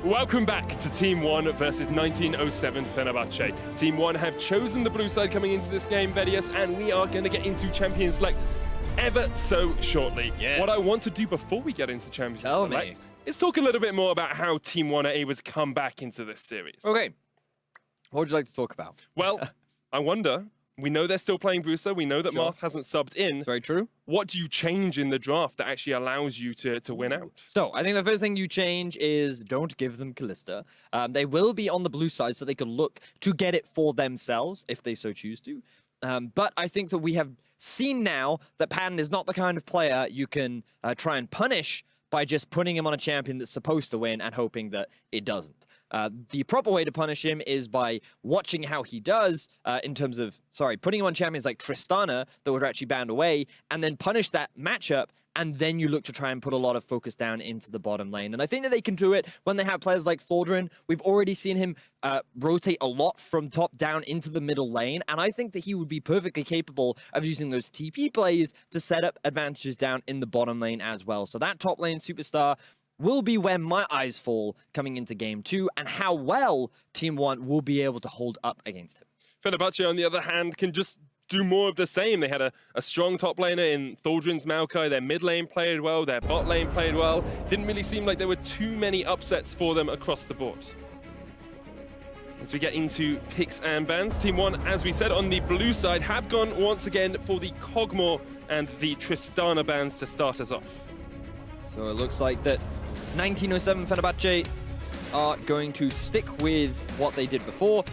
Welcome back to Team 1 versus 1907 Fenerbahçe. Team 1 have chosen the blue side coming into this game, Vedius, and we are going to get into Champion Select ever so shortly. Yes. What I want to do before we get into Champion Select is talk a little bit more about how Team 1 are able to come back into this series. Okay. What would you like to talk about? Well, I wonder, we know they're still playing Brusa, we know that Marth hasn't subbed in. It's very true. What do you change in the draft that actually allows you to win out? So, I think the first thing you change is don't give them Kalista. They will be on the blue side, so they can look to get it for themselves, if they so choose to. But I think that we have seen now that Padden is not the kind of player you can try and punish by just putting him on a champion that's supposed to win and hoping that it doesn't. The proper way to punish him is by watching how he does in terms of, putting him on champions like Tristana that were actually banned away, and then punish that matchup, and then you look to try and put a lot of focus down into the bottom lane. And I think that they can do it when they have players like Thaldrin. We've already seen him rotate a lot from top down into the middle lane, and I think that he would be perfectly capable of using those TP plays to set up advantages down in the bottom lane as well. So that top lane superstar will be where my eyes fall coming into Game 2, and how well Team 1 will be able to hold up against him. Fenerbahçe, on the other hand, can just do more of the same. They had a strong top laner in Thaldrin's Maokai. Their mid lane played well, their bot lane played well. Didn't really seem like there were too many upsets for them across the board. As we get into picks and bans, Team 1, as we said, on the blue side, have gone once again for the Kog'Maw and the Tristana bans to start us off. So it looks like that 1907 Fenerbahçe are going to stick with what they did before.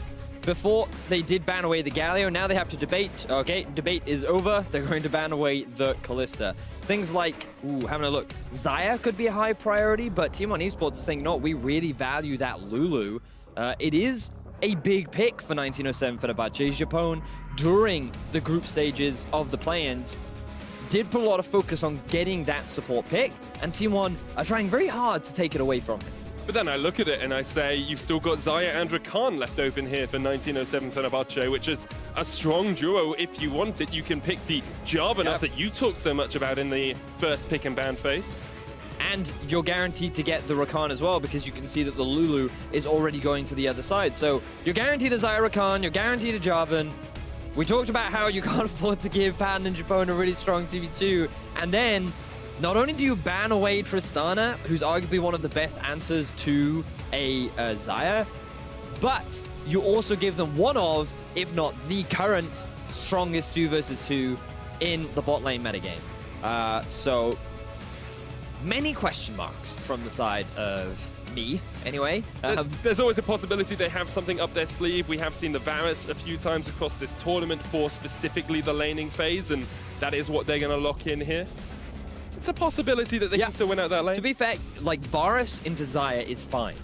Before, they did ban away the Galio. Now they have to debate. Okay, debate is over. They're going to ban away the Kalista. Things like, having a look, Xayah could be a high priority, but Team 1 Esports is saying, no, we really value that Lulu. It is a big pick for 1907 Fenerbahçe. Japone, during the group stages of the play-ins, did put a lot of focus on getting that support pick, and Team 1 are trying very hard to take it away from him. But then I look at it and I say, you've still got Xayah and Rakan left open here for 1907 Fenerbahçe, which is a strong duo. If you want it, you can pick the Jarvan up that you talked so much about in the first pick and ban phase. And you're guaranteed to get the Rakan as well, because you can see that the Lulu is already going to the other side. So you're guaranteed a Xayah Rakan, you're guaranteed a Jarvan. We talked about how you can't afford to give Padden and Japone a really strong 2v2, and then not only do you ban away Tristana, who's arguably one of the best answers to a Xayah, but you also give them one of, if not the current, strongest 2 versus 2 in the bot lane metagame. So many question marks from the side of me, anyway. There's always a possibility they have something up their sleeve. We have seen the Varus a few times across this tournament for specifically the laning phase, and that is what they're going to lock in here. It's a possibility that they can still win out that lane. To be fair, like, Varus into Xayah is fine,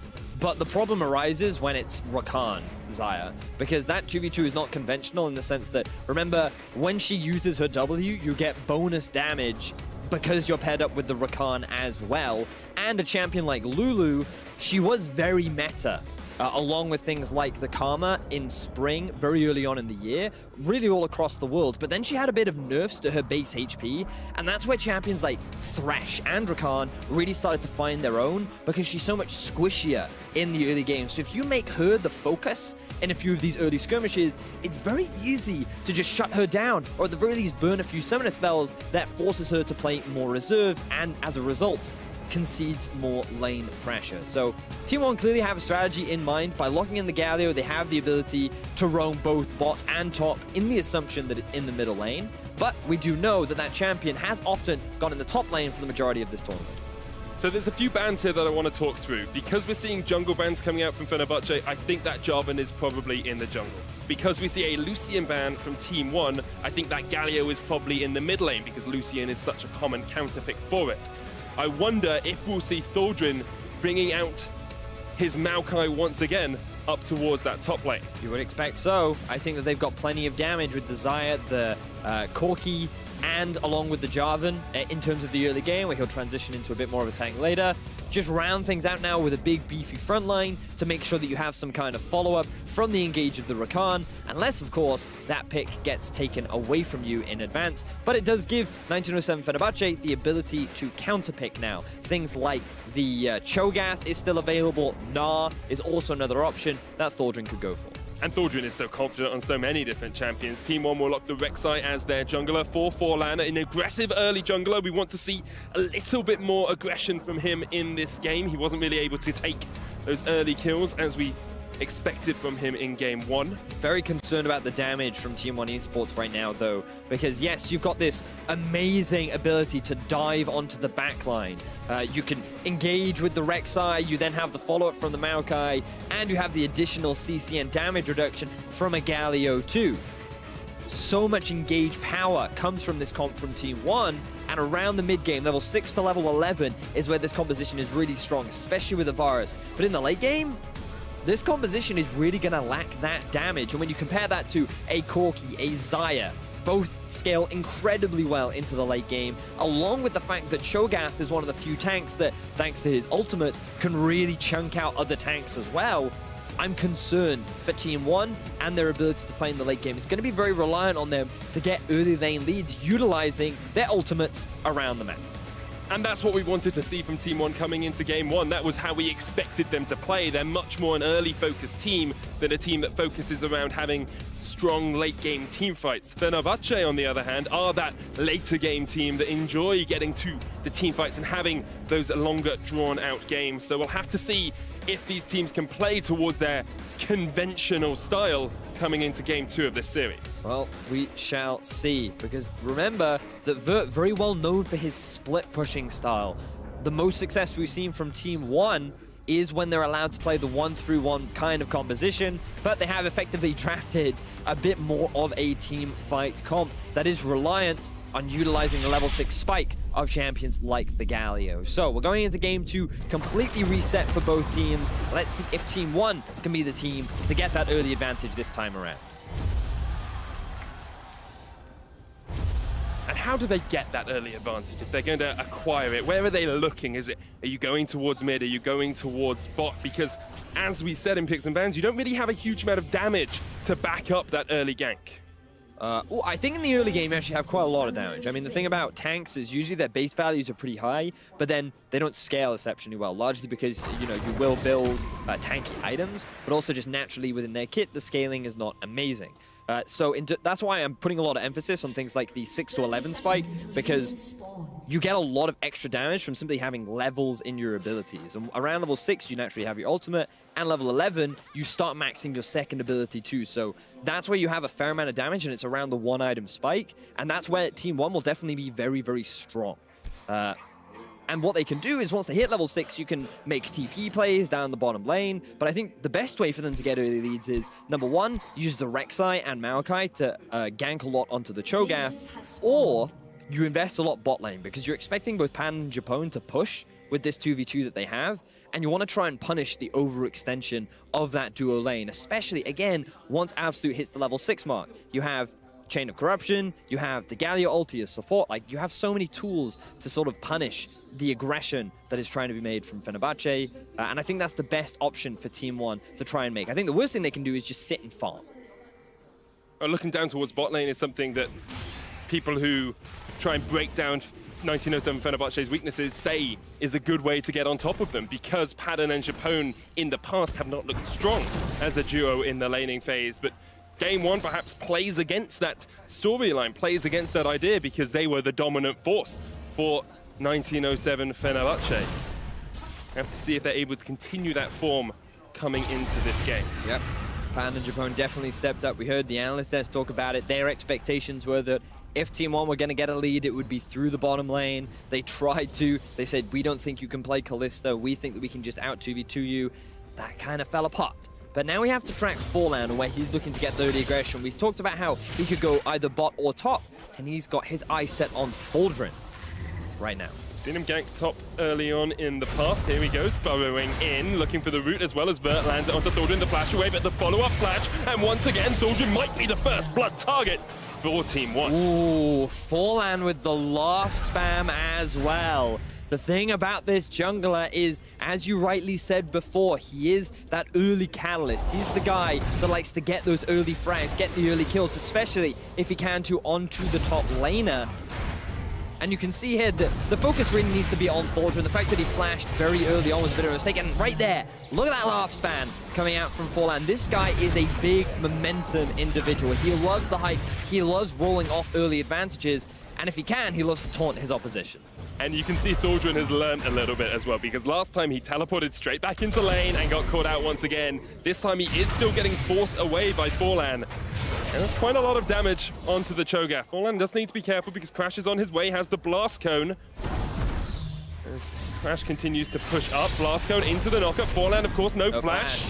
but the problem arises when it's Rakan Xayah, because that 2v2 is not conventional in the sense that, remember, when she uses her W, you get bonus damage because you're paired up with the Rakan as well. And a champion like Lulu, she was very meta, along with things like the Karma in spring, very early on in the year, really all across the world. But then she had a bit of nerfs to her base HP, and that's where champions like Thresh and Rakan really started to find their own, because she's so much squishier in the early game. So if you make her the focus in a few of these early skirmishes, it's very easy to just shut her down, or at the very least burn a few summoner spells that forces her to play more reserve, and as a result, concedes more lane pressure. So Team 1 clearly have a strategy in mind. By locking in the Galio, they have the ability to roam both bot and top in the assumption that it's in the middle lane. But we do know that that champion has often gone in the top lane for the majority of this tournament. So there's a few bans here that I want to talk through. Because we're seeing jungle bans coming out from Fenerbahçe, I think that Jarvan is probably in the jungle. Because we see a Lucian ban from Team 1, I think that Galio is probably in the mid lane, because Lucian is such a common counter pick for it. I wonder if we'll see Thaldrin bringing out his Maokai once again up towards that top lane. You would expect so. I think that they've got plenty of damage with the Xayah, the Corki, and along with the Jarvan in terms of the early game, where he'll transition into a bit more of a tank later. Just round things out now with a big beefy front line to make sure that you have some kind of follow-up from the engage of the Rakan, unless of course that pick gets taken away from you in advance. But it does give 1907 Fenerbahçe the ability to counter-pick now. Things like the Cho'Gath is still available, Gnar is also another option that Thaldrin could go for. And Thaldrin is so confident on so many different champions. Team 1 will lock the Rek'Sai as their jungler, 4/4 laner, an aggressive early jungler. We want to see a little bit more aggression from him in this game. He wasn't really able to take those early kills as we expected from him in game 1. Very concerned about the damage from Team 1 Esports right now, though, because yes, you've got this amazing ability to dive onto the backline. You can engage with the Rek'Sai, you then have the follow-up from the Maokai, and you have the additional CC and damage reduction from a Galio too. So much engaged power comes from this comp from Team 1, and around the mid-game, level 6 to level 11, is where this composition is really strong, especially with the Varus. But in the late game, this composition is really going to lack that damage. And when you compare that to a Corki, a Xayah, both scale incredibly well into the late game, along with the fact that Cho'Gath is one of the few tanks that, thanks to his ultimate, can really chunk out other tanks as well. I'm concerned for Team 1 and their ability to play in the late game. It's going to be very reliant on them to get early lane leads, utilizing their ultimates around the map. And that's what we wanted to see from Team 1 coming into Game 1. That was how we expected them to play. They're much more an early-focused team than a team that focuses around having strong late-game team fights. Fenerbahçe, on the other hand, are that later-game team that enjoy getting to the team fights and having those longer, drawn-out games. So we'll have to see if these teams can play towards their conventional style coming into Game 2 of this series. Well, we shall see, because remember that Vert, very well known for his split pushing style. The most success we've seen from Team 1 is when they're allowed to play the 1-3-1 kind of composition, but they have effectively drafted a bit more of a team fight comp that is reliant on utilizing the level 6 spike of champions like the Galio. So we're going into Game 2 completely reset for both teams. Let's see if Team 1 can be the team to get that early advantage this time around. And how do they get that early advantage if they're going to acquire it? Where are they looking? Are you going towards mid? Are you going towards bot? Because as we said in Picks and Bans, you don't really have a huge amount of damage to back up that early gank. Well, I think in the early game you actually have quite a lot of damage. I mean, the thing about tanks is usually their base values are pretty high, but then they don't scale exceptionally well, largely because, you know, you will build tanky items, but also just naturally within their kit, the scaling is not amazing. That's why I'm putting a lot of emphasis on things like the 6 to 11 spike, because you get a lot of extra damage from simply having levels in your abilities. And around level 6, you naturally have your ultimate, and level 11, you start maxing your second ability too. So that's where you have a fair amount of damage, and it's around the 1 item spike, and that's where Team 1 will definitely be very, very strong. And what they can do is once they hit level 6, you can make TP plays down the bottom lane. But I think the best way for them to get early leads is, number 1, use the Rek'Sai and Maokai to gank a lot onto the Cho'Gath, or you invest a lot bot lane, because you're expecting both Padden and Japone to push with this 2v2 that they have, and you want to try and punish the overextension of that duo lane, especially, again, once Absolut hits the level 6 mark. You have Chain of Corruption, you have the Galio ulti as support. Like, you have so many tools to sort of punish the aggression that is trying to be made from Fenerbahçe, and I think that's the best option for Team 1 to try and make. I think the worst thing they can do is just sit and farm. Looking down towards bot lane is something that people who try and break down 1907 Fenerbahçe's weaknesses say is a good way to get on top of them, because Padden and Japone in the past have not looked strong as a duo in the laning phase. But Game 1 perhaps plays against that storyline, plays against that idea, because they were the dominant force for 1907 Fenerbahçe. We have to see if they're able to continue that form coming into this game. Yep. Padden and Japone definitely stepped up. We heard the analyst desk talk about it. Their expectations were that if Team 1 were going to get a lead, it would be through the bottom lane. They tried to. They said, we don't think you can play Kalista. We think that we can just out 2v2 you. That kind of fell apart. But now we have to track Forlan, where he's looking to get the early aggression. We talked about how he could go either bot or top, and he's got his eyes set on Thaldrin right now. Seen him gank top early on in the past. Here he goes, burrowing in, looking for the root, as well as Vert lands it onto Thaldrin, the flash away, but the follow-up flash, and once again, Thaldrin might be the first blood target for Team One. Ooh, Forlan with the laugh spam as well. The thing about this jungler is, as you rightly said before, he is that early catalyst. He's the guy that likes to get those early frags, get the early kills, especially if he can onto the top laner. And you can see here that the focus really needs to be on Thaldrin. The fact that he flashed very early on was a bit of a mistake. And right there, look at that laugh span coming out from Forlan. This guy is a big momentum individual. He loves the hype. He loves rolling off early advantages. And if he can, he loves to taunt his opposition. And you can see Thaldrin has learned a little bit as well, because last time he teleported straight back into lane and got caught out once again. This time he is still getting forced away by Forlan. And that's quite a lot of damage onto the Cho'Gath. Forlan does need to be careful because Crash is on his way, has the Blast Cone. As Crash continues to push up, Blast Cone into the knockup. Forlan, of course, no flash.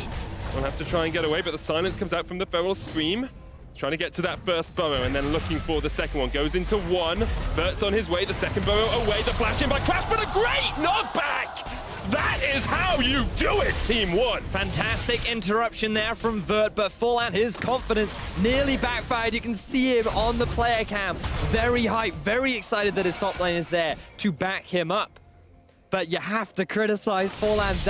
We'll have to try and get away, but the silence comes out from the Feral Scream. Trying to get to that first burrow and then looking for the second one. Goes into one. Vert's on his way. The second burrow away. The flash in by Crash, but a great knockback! That is how you do it, Team One. Fantastic interruption there from Vert, but Forlan, his confidence nearly backfired. You can see him on the player cam. Very hyped, very excited that his top lane is there to back him up. But you have to criticize Forlan.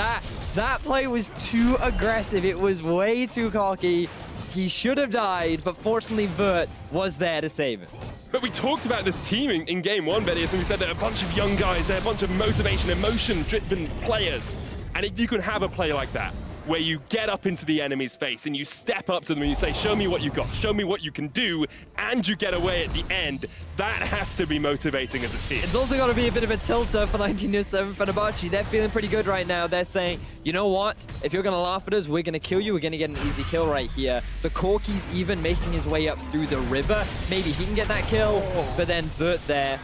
That play was too aggressive. It was way too cocky. He should have died, but fortunately Vert was there to save him. But we talked about this team in game one, Bettius, and we said they're a bunch of young guys, they're a bunch of motivation, emotion-driven players. And if you can have a play like that, where you get up into the enemy's face and you step up to them and you say, show me what you got, show me what you can do, and you get away at the end, that has to be motivating as a team. It's also got to be a bit of a tilter for 1907 Fenerbahçe. They're feeling pretty good right now. They're saying, you know what? If you're going to laugh at us, we're going to kill you. We're going to get an easy kill right here. The Corki's even making his way up through the river. Maybe he can get that kill, but then Vert there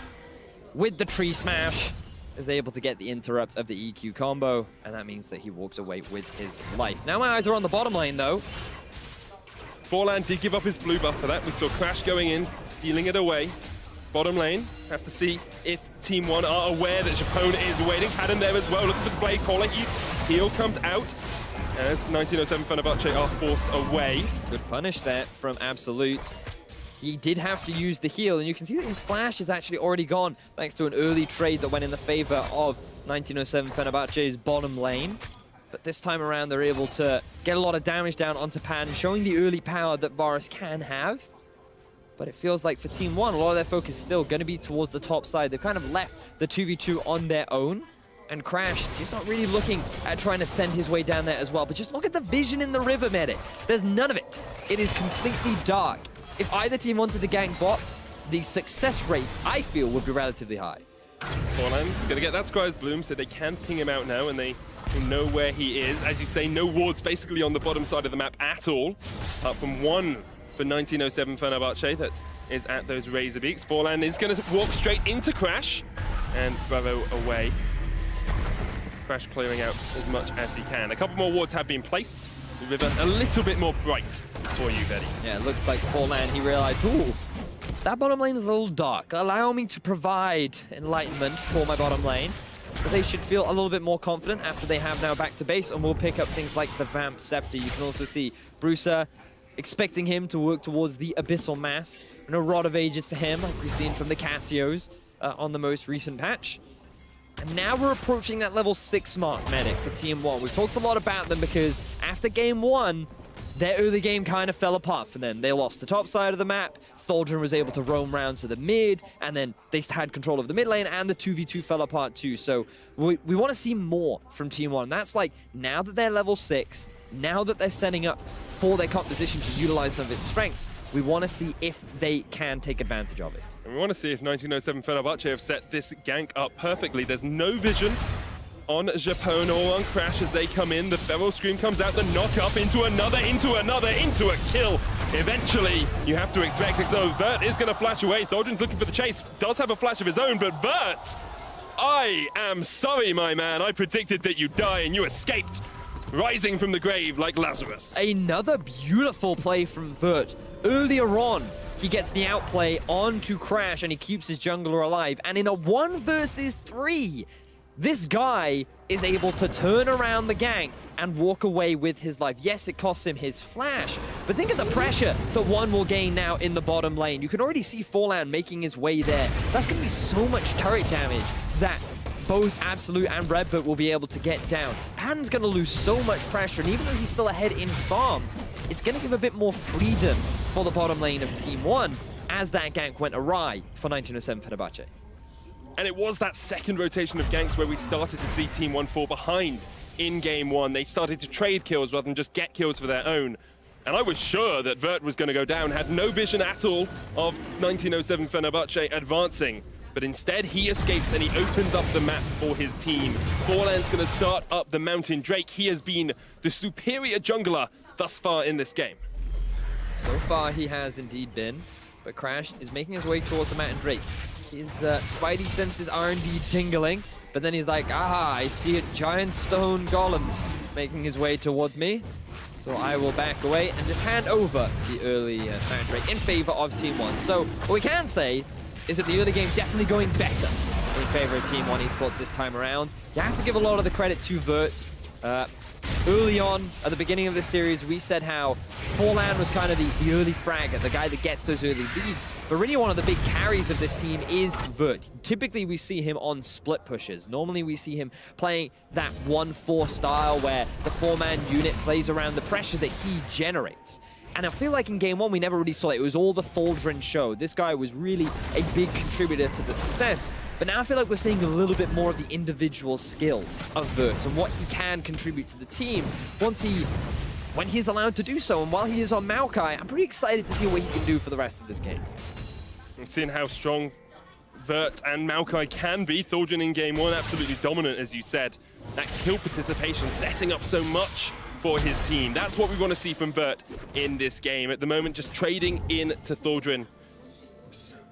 with the tree smash is able to get the interrupt of the EQ combo, and that means that he walks away with his life. Now my eyes are on the bottom lane, though. Forlan did give up his blue buff for that. We saw Crash going in, stealing it away. Bottom lane, have to see if Team One are aware that Japone is waiting. Padden there as well. Look at the blade caller. Heal comes out as 1907 Fenerbahçe are forced away. Good punish there from Absolut. He did have to use the heal, and you can see that his flash is actually already gone thanks to an early trade that went in the favor of 1907 Fenerbahçe's bottom lane. But this time around, they're able to get a lot of damage down onto Padden, showing the early power that Varus can have. But it feels like for Team One, a lot of their focus is still going to be towards the top side. They've kind of left the 2v2 on their own. And Crash, he's not really looking at trying to send his way down there as well. But just look at the vision in the river, Medic. There's none of it. It is completely dark. If either team wanted to gank bot, the success rate, I feel, would be relatively high. Forlan's going to get that Squire's Bloom, so they can ping him out now, and they know where he is. As you say, no wards basically on the bottom side of the map at all, apart from one for 1907 Fenerbahçe that is at those Razor Beaks. Forlan is going to walk straight into Crash, and Bravo away. Crash clearing out as much as he can. A couple more wards have been placed. The river a little bit more bright for you, Betty. Yeah, it looks like Forlan, he realized, ooh, that bottom lane is a little dark. Allow me to provide enlightenment for my bottom lane. So they should feel a little bit more confident after they have now back to base, and we'll pick up things like the Vamp Scepter. You can also see Brucer expecting him to work towards the Abyssal Mass. And a Rod of Ages for him, like we've seen from the Cassios on the most recent patch. And now we're approaching that level 6 mark, Medic, for Team One. We've talked a lot about them because after game 1, their early game kind of fell apart for them. They lost the top side of the map, Thaldrin was able to roam around to the mid, and then they had control of the mid lane, and the 2v2 fell apart too. So we want to see more from Team One. That's like, now that they're level 6, now that they're setting up for their composition to utilize some of its strengths, we want to see if they can take advantage of it. And we want to see if 1907 Fenerbahçe have set this gank up perfectly. There's no vision on Japone or on Crash as they come in. The Feral Scream comes out, the knock up into another, into a kill. Eventually, you have to expect it, though. Vert is going to flash away. Thaldrin's looking for the chase. Does have a flash of his own, but Vert, I am sorry, my man. I predicted that you'd die and you escaped, rising from the grave like Lazarus. Another beautiful play from Vert. Earlier on, he gets the outplay onto Crash and he keeps his jungler alive. And in a 1 versus 3, this guy is able to turn around the gank, and walk away with his life. Yes, it costs him his flash, but think of the pressure that ONE will gain now in the bottom lane. You can already see Forlan making his way there. That's going to be so much turret damage that both Absolut and RedBert will be able to get down. Padden's going to lose so much pressure, and even though he's still ahead in farm, it's going to give a bit more freedom for the bottom lane of Team ONE as that gank went awry for 1907 Fenerbahçe. And it was that second rotation of ganks where we started to see Team ONE fall behind in Game 1. They started to trade kills rather than just get kills for their own. And I was sure that Vert was going to go down, had no vision at all of 1907 Fenerbahçe advancing. But instead, he escapes and he opens up the map for his team. Forlan's going to start up the Mountain Drake. He has been the superior jungler thus far in this game. So far, he has indeed been. But Crash is making his way towards the Mountain Drake. His spidey senses are indeed tingling. But then he's like, aha, I see a giant stone golem making his way towards me. So I will back away and just hand over the early Mountain Drake in favor of Team ONE. So what we can say is that the early game definitely going better in favor of Team ONE Esports this time around. You have to give a lot of the credit to Vert. Early on, at the beginning of this series, we said how Forlan was kind of the early fragger, the guy that gets those early leads. But really one of the big carries of this team is Vert. Typically, we see him on split pushes. Normally, we see him playing that 1-4 style where the 4-man unit plays around the pressure that he generates. And I feel like in Game 1, we never really saw it. It was all the Thaldrin show. This guy was really a big contributor to the success. But now I feel like we're seeing a little bit more of the individual skill of Vert and what he can contribute to the team when he's allowed to do so. And while he is on Maokai, I'm pretty excited to see what he can do for the rest of this game. We've seen how strong Vert and Maokai can be. Thaldrin in Game 1, absolutely dominant, as you said. That kill participation setting up so much for his team. That's what we want to see from Vert in this game. At the moment, just trading in to Thaldrin,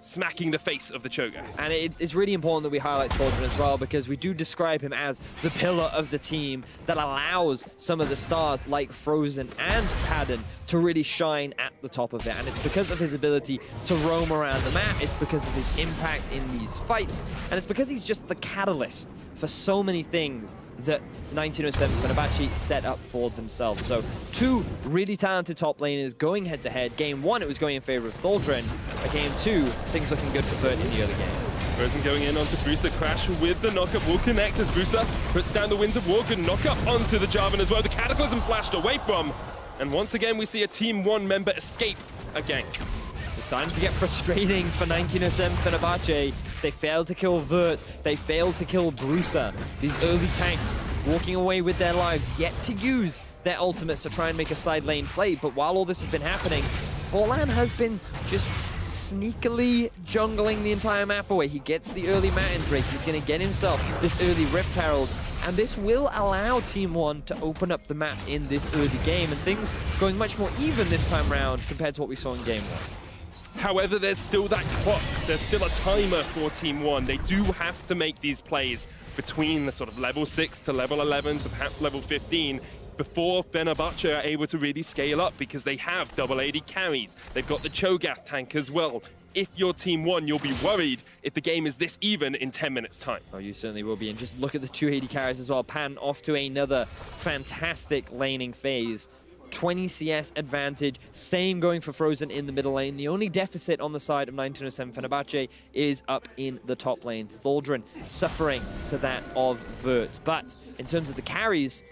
smacking the face of the Cho'Gath. And it's really important that we highlight Thaldrin as well, because we do describe him as the pillar of the team that allows some of the stars like Frozen and Padden to really shine at the top of it. And it's because of his ability to roam around the map, it's because of his impact in these fights, and it's because he's just the catalyst for so many things that 1907 Fenerbahçe set up for themselves. So two really talented top laners going head-to-head. Game 1, it was going in favor of Thaldrin. But Game 2, things looking good for Vert in the early game. Frozen going in onto Bruiser. Crash with the knockup will connect as Bruiser puts down the Winds of War. Good knockup onto the Jarvan as well. The Cataclysm flashed away from. And once again, we see a Team 1 member escape a gank. It's starting to get frustrating for 1907 Fenerbahçe. They failed to kill Vert. They failed to kill Bruiser. These early tanks walking away with their lives, yet to use their ultimates to try and make a side lane play. But while all this has been happening, Forlan has been just sneakily jungling the entire map away. He gets the early Mountain Drake. He's going to get himself this early Rift Herald. And this will allow Team 1 to open up the map in this early game. And things going much more even this time round compared to what we saw in Game 1. However, there's still that clock. There's still a timer for Team 1. They do have to make these plays between the sort of level 6 to level 11 to perhaps level 15 before Fenerbahçe are able to really scale up, because they have double AD carries. They've got the Cho'Gath tank as well. If you're Team 1, you'll be worried if the game is this even in 10 minutes' time. Oh, you certainly will be. And just look at the 280 carries as well. Padden off to another fantastic laning phase. 20 CS advantage, same going for Frozen in the middle lane. The only deficit on the side of 1907 Fenerbahçe is up in the top lane. Thaldrin suffering to that of Vert. But in terms of the carries,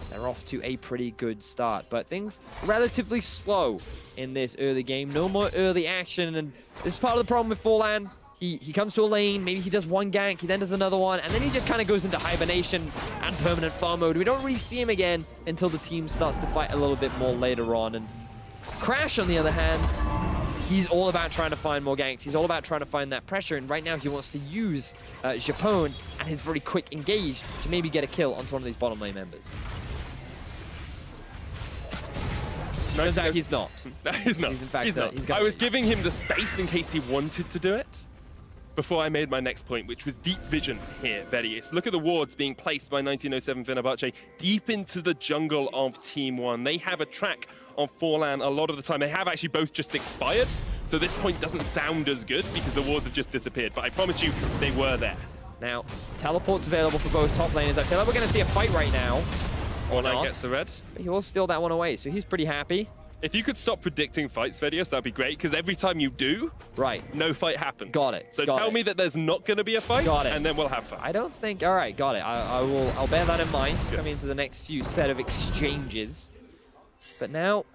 they're off to a pretty good start. But things relatively slow in this early game. No more early action, and this is part of the problem with Forlan. He comes to a lane, maybe he does one gank, he then does another one, and then he just kind of goes into hibernation and permanent farm mode. We don't really see him again until the team starts to fight a little bit more later on. And Crash, on the other hand, he's all about trying to find more ganks. He's all about trying to find that pressure, and right now he wants to use Japone and his very quick engage to maybe get a kill onto one of these bottom lane members. Turns out he's not. He's not. He's in fact, he's not. I was giving him the space in case he wanted to do it before I made my next point, which was deep vision here, Verius. Look at the wards being placed by 1907 Fenerbahçe deep into the jungle of Team 1. They have a track on Forlan a lot of the time. They have actually both just expired, so this point doesn't sound as good because the wards have just disappeared, but I promise you, they were there. Now, teleport's available for both top laners. I feel like we're going to see a fight right now. oNe gets the red. But he will steal that one away, so he's pretty happy. If you could stop predicting fights, Vedios, that'd be great, because every time you do, no fight happens. Got it. So tell me that there's not going to be a fight, and then we'll have fun. I don't think... All right, got it. I'll bear that in mind coming into the next few set of exchanges. But now,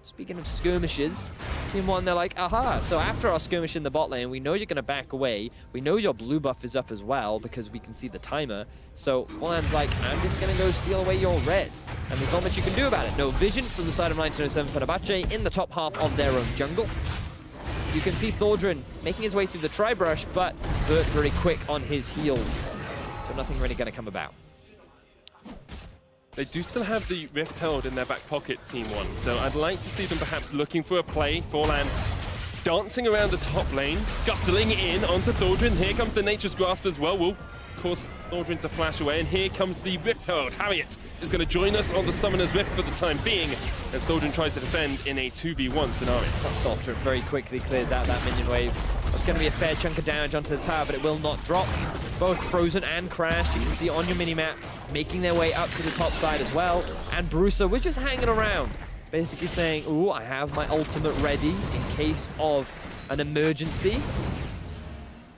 speaking of skirmishes, Team 1, they're like, aha, so after our skirmish in the bot lane, we know you're going to back away. We know your blue buff is up as well, because we can see the timer. So Forlan's like, I'm just going to go steal away your red. And there's not much you can do about it. No vision from the side of 1907 Fenerbahçe in the top half of their own jungle. You can see Thaldrin making his way through the tri-brush, but VVvert very quick on his heels. So nothing really going to come about. They do still have the Rift held in their back pocket, Team 1. So I'd like to see them perhaps looking for a play. Forlan dancing around the top lane, scuttling in onto Thaldrin. Here comes the Nature's Grasp as well. We'll cause Thaldrin to flash away. And here comes the Rift held. Harriet is going to join us on the Summoner's Rift for the time being, as Thaldrin tries to defend in a 2v1 scenario. Thaldrin very quickly clears out that minion wave. That's going to be a fair chunk of damage onto the tower, but it will not drop. Both Frozen and Crash, you can see on your minimap, making their way up to the top side as well. And Bruiser, we're just hanging around, basically saying, ooh, I have my ultimate ready in case of an emergency.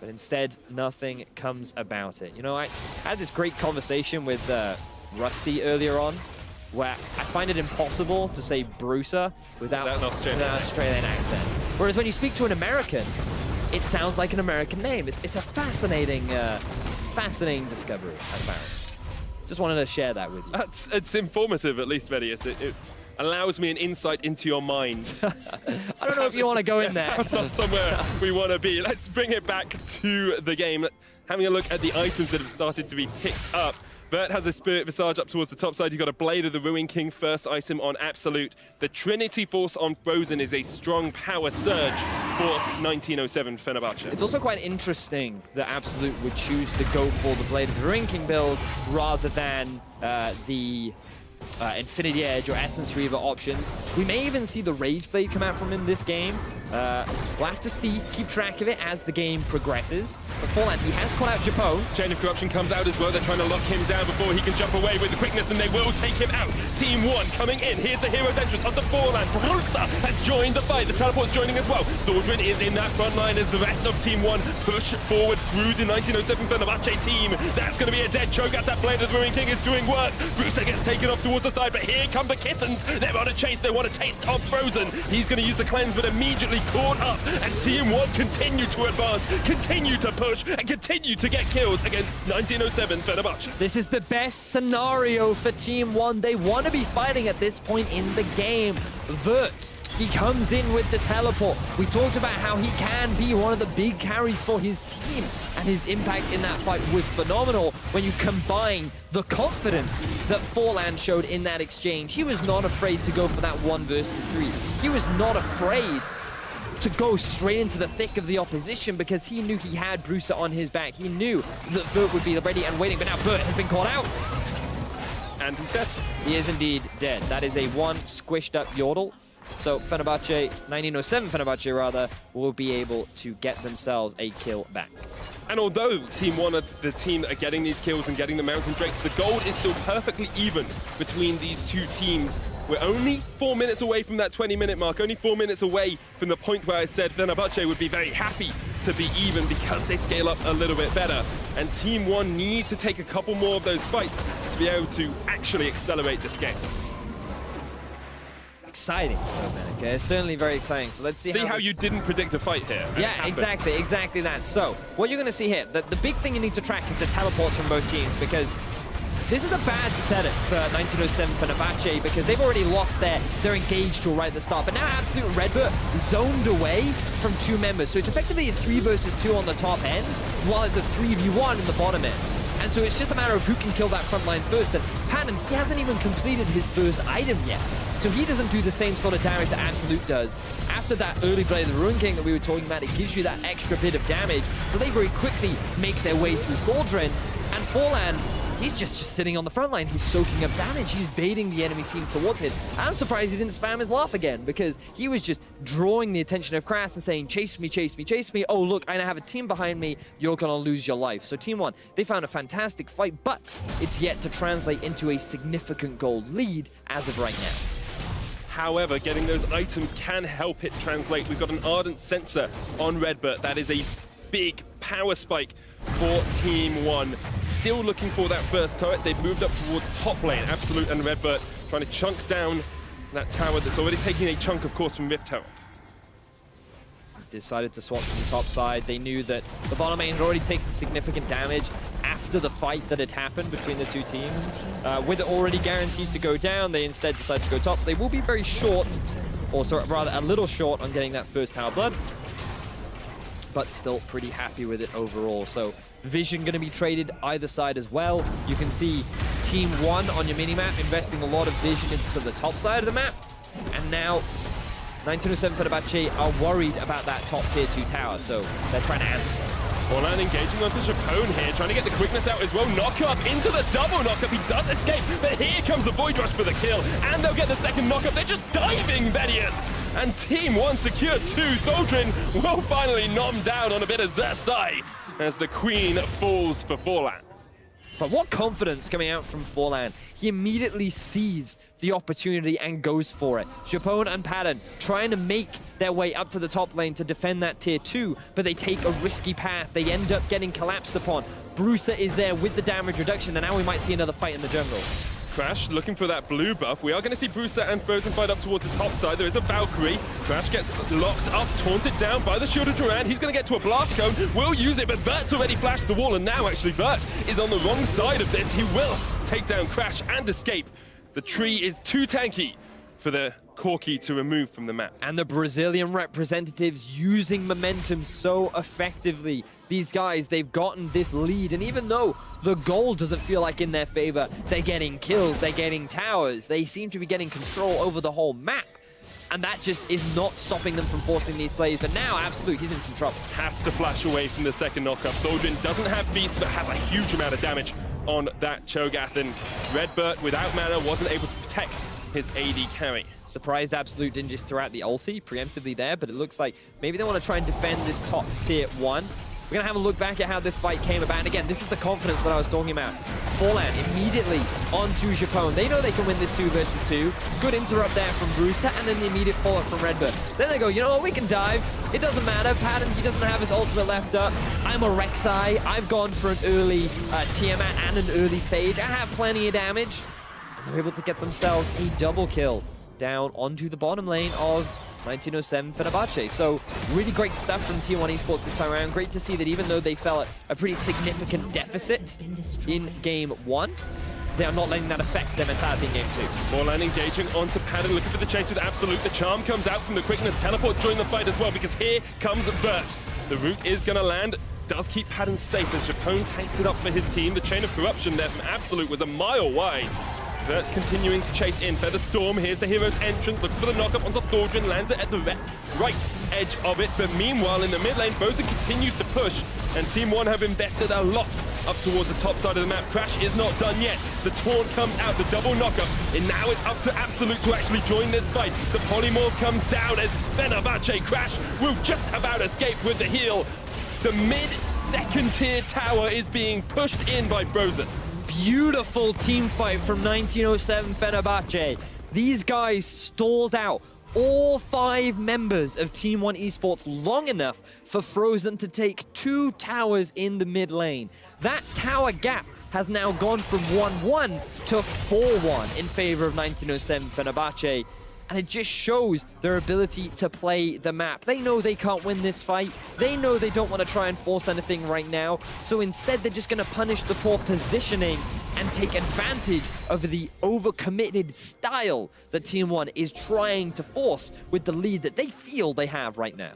But instead, nothing comes about it. You know, I had this great conversation with Rusty earlier on, where I find it impossible to say Bruiser without an Australian accent. Whereas when you speak to an American, it sounds like an American name. It's a fascinating, fascinating discovery I found. Just wanted to share that with you. It's informative, at least, Vedios. It allows me an insight into your mind. I don't know if you want to go in there. That's not somewhere we want to be. Let's bring it back to the game. Having a look at the items that have started to be picked up. Vert has a Spirit Visage up towards the top side. You've got a Blade of the Ruin King, first item on Absolut. The Trinity Force on Frozen is a strong power surge for 1907 Fenerbahçe. It's also quite interesting that Absolut would choose to go for the Blade of the Ruin King build rather than the Infinity Edge or Essence Reaver options. We may even see the Rage Blade come out from him this game. We'll have to see, keep track of it as the game progresses. But Forlan, he has caught out Japone. Chain of Corruption comes out as well. They're trying to lock him down before he can jump away with the quickness, and they will take him out. Team 1 coming in. Here's the hero's entrance onto Forlan. Rek'Sai has joined the fight. The teleport's joining as well. Thaldrin is in that front line as the rest of Team 1 push forward through the 1907 Fenerbahçe team. That's going to be a dead Cho'Gath. That Blade of the Ruin King is doing work. Bruiser gets taken off towards the side, but here come the kittens. They're on a chase. They want a taste of Frozen. He's going to use the cleanse, but immediately caught up. And Team 1 continue to advance, continue to push, and continue to get kills against 1907 Fenerbahçe. This is the best scenario for Team 1. They want to be fighting at this point in the game. Vert, he comes in with the teleport. We talked about how he can be one of the big carries for his team, and his impact in that fight was phenomenal when you combine the confidence that Forlan showed in that exchange. He was not afraid to go for that 1 versus 3. He was not afraid to go straight into the thick of the opposition because he knew he had Bruiser on his back. He knew that Vert would be ready and waiting, but now Vert has been caught out. And he's dead. He is indeed dead. That is a 1 squished up Yordle. So Fenerbahçe, 1907 Fenerbahçe rather, will be able to get themselves a kill back. And although Team 1 are the team that are getting these kills and getting the Mountain Drakes, the gold is still perfectly even between these two teams. We're only 4 minutes away from that 20-minute mark, only 4 minutes away from the point where I said Fenerbahçe would be very happy to be even because they scale up a little bit better. And Team 1 need to take a couple more of those fights to be able to actually accelerate this game. Exciting, okay? It's certainly very exciting. So let's see how you didn't predict a fight here. Yeah, exactly that. So what you're going to see here, the big thing you need to track is the teleports from both teams, because this is a bad setup for 1907 Fenerbahçe because they've already lost their engaged tool right at the start. But now Absolut and RedBert zoned away from 2 members. So it's effectively a 3 versus 2 on the top end, while it's a 3v1 in the bottom end. And so it's just a matter of who can kill that front line first. And Padden, he hasn't even completed his first item yet. So he doesn't do the same sort of damage that Absolut does. After that early Blade of the Ruin King that we were talking about, it gives you that extra bit of damage. So they very quickly make their way through Thaldrin. And Forlan, he's just sitting on the front line. He's soaking up damage. He's baiting the enemy team towards him. I'm surprised he didn't spam his laugh again, because he was just drawing the attention of Crass and saying, chase me, chase me, chase me. Oh, look, I have a team behind me. You're going to lose your life. So Team 1, they found a fantastic fight, but it's yet to translate into a significant gold lead as of right now. However, getting those items can help it translate. We've got an Ardent Sensor on RedBert. That is a big power spike for Team 1. Still looking for that first turret. They've moved up towards top lane. Absolut and RedBert trying to chunk down that tower that's already taking a chunk, of course, from Rift Tower. Decided to swap to the top side. They knew that the bottom lane had already taken significant damage after the fight that had happened between the two teams. With it already guaranteed to go down, they instead decided to go top. They will be very short, or rather a little short on getting that first tower blood, but still pretty happy with it overall. So Vision going to be traded either side as well. You can see Team 1 on your minimap investing a lot of Vision into the top side of the map, and now 1907 Fenerbahçe are worried about that top tier 2 tower, so they're trying to answer. oNe engaging onto Japone here, trying to get the quickness out as well. Knock-up into the double knock-up. He does escape, but here comes the Void Rush for the kill, and they'll get the second knock-up. They're just diving, Vedius! And Team 1 secure 2. Thaldrin will finally nom down on a bit of Rek'Sai as the Queen falls for Forlan. But what confidence coming out from Forlan. He immediately sees the opportunity and goes for it. Japone and Padden trying to make their way up to the top lane to defend that tier 2, but they take a risky path. They end up getting collapsed upon. Bruiser is there with the damage reduction, and now we might see another fight in the jungle. Crash looking for that blue buff. We are going to see Bruiser and Frozen fight up towards the top side. There is a Valkyrie. Crash gets locked up, taunted down by the Shield of Durand. He's going to get to a blast cone. Will use it, but Vert's already flashed the wall, and now actually Vert is on the wrong side of this. He will take down Crash and escape. The tree is too tanky for the Corki to remove from the map. And the Brazilian representatives using momentum so effectively. These guys, they've gotten this lead, and even though the goal doesn't feel like in their favor, they're getting kills, they're getting towers, they seem to be getting control over the whole map. And that just is not stopping them from forcing these plays. But now, Absolut, he's in some trouble. Has to flash away from the second knockup. Thaldrin doesn't have Beast, but has a huge amount of damage on that Cho'Gath, and RedBert, without mana, wasn't able to protect his AD carry. Surprised Absolut didn't just throw out the ulti preemptively there, but it looks like maybe they want to try and defend this top tier 1. We're going to have a look back at how this fight came about. And again, this is the confidence that I was talking about. Forlan immediately onto Japone. They know they can win this 2 versus 2. Good interrupt there from Bruiser, and then the immediate follow-up from RedBert. Then they go, you know what, we can dive. It doesn't matter. Padden, he doesn't have his ultimate left up. I'm a Rek'Sai. I've gone for an early Tiamat and an early Phage. I have plenty of damage. And they're able to get themselves a double kill down onto the bottom lane of 1907 Fenerbahçe. So really great stuff from Tier 1 Esports this time around. Great to see that even though they fell at a pretty significant deficit in Game 1, they are not letting that affect their mentality in Game 2. Forlan engaging onto Padden, looking for the chase with Absolut. The charm comes out from the quickness. Teleport during the fight as well, because here comes Vert. The root is going to land. Does keep Padden safe as Japone takes it up for his team. The chain of corruption there from Absolut was a mile wide. Vert's continuing to chase in. Feather Storm, here's the hero's entrance, looking for the knockup onto Thaldrin, lands it at the right edge of it, but meanwhile in the mid lane, Boza continues to push, and Team 1 have invested a lot up towards the top side of the map. Crash is not done yet. The taunt comes out, the double knockup, and now it's up to Absolut to actually join this fight. The polymorph comes down as Fenerbahçe Crash will just about escape with the heal. The mid-second tier tower is being pushed in by Frozen. Beautiful team fight from 1907 Fenerbahçe. These guys stalled out all 5 members of Team 1 Esports long enough for Frozen to take 2 towers in the mid lane. That tower gap has now gone from 1-1 to 4-1 in favor of 1907 Fenerbahçe. And it just shows their ability to play the map. They know they can't win this fight. They know they don't want to try and force anything right now. So instead, they're just going to punish the poor positioning and take advantage of the overcommitted style that Team 1 is trying to force with the lead that they feel they have right now.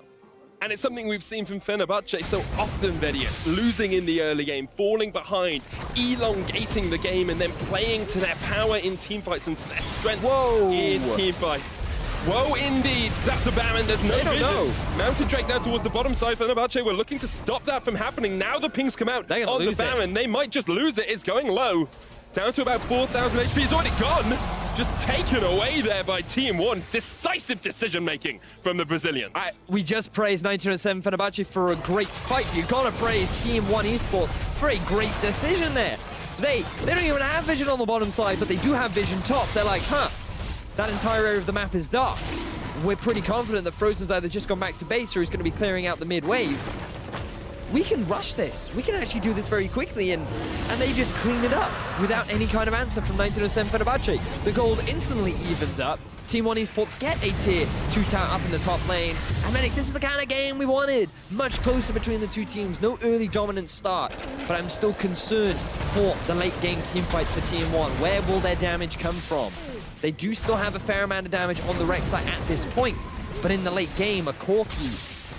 And it's something we've seen from Fenerbahçe so often, Vedius, losing in the early game, falling behind, elongating the game, and then playing to their power in teamfights and to their strength in teamfights. Whoa, indeed. That's a Baron. There's no vision. Mounted Drake down towards the bottom side. Fenerbahçe were looking to stop that from happening. Now the pings come out on the Baron. They might just lose it. It's going low. Down to about 4,000 HP. It's already gone. Just taken away there by Team One. Decisive decision-making from the Brazilians. We just praised 1907 Fenerbahçe for a great fight. You gotta praise Team One Esports for a great decision there. They don't even have vision on the bottom side, but they do have vision top. They're like, that entire area of the map is dark. We're pretty confident that Frozen's either just gone back to base or he's going to be clearing out the mid-wave. We can rush this. We can actually do this very quickly, and they just clean it up without any kind of answer from 1907 Fenerbahçe. The gold instantly evens up. Team One Esports get a tier 2 tower up in the top lane. And Medic, this is the kind of game we wanted. Much closer between the two teams. No early dominant start, but I'm still concerned for the late game team fights for Team One. Where will their damage come from? They do still have a fair amount of damage on the Rek'Sai at this point, but in the late game, a Corki,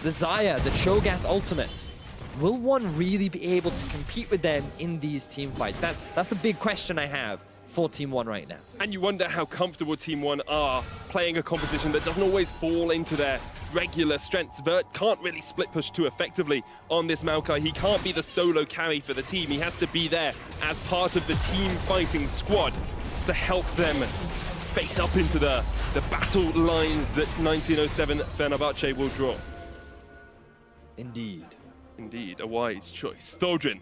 the Xayah, the Cho'Gath ultimate, will one really be able to compete with them in these team fights? That's the big question I have for Team One right now. And you wonder how comfortable Team One are playing a composition that doesn't always fall into their regular strengths. Vert can't really split push too effectively on this Maokai. He can't be the solo carry for the team. He has to be there as part of the team fighting squad to help them face up into the battle lines that 1907 Fenerbahçe will draw. Indeed. Indeed, a wise choice. Thaldrin,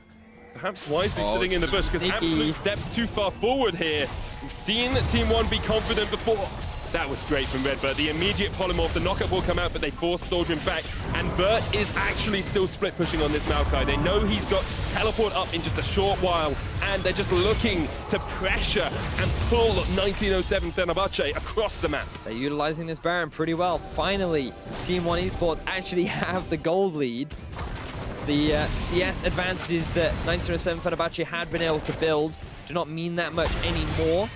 perhaps wisely sitting in the bush, because Absolut steps too far forward here. We've seen Team One be confident before. That was great from RedBert. The immediate polymorph, the knockup will come out, but they force Thaldrin back. And Vert is actually still split pushing on this Maokai. They know he's got teleport up in just a short while, and they're just looking to pressure and pull 1907 Fenerbahçe across the map. They're utilizing this Baron pretty well. Finally, Team One Esports actually have the gold lead. The CS advantages that 1907 Fenerbahçe had been able to build do not mean that much anymore,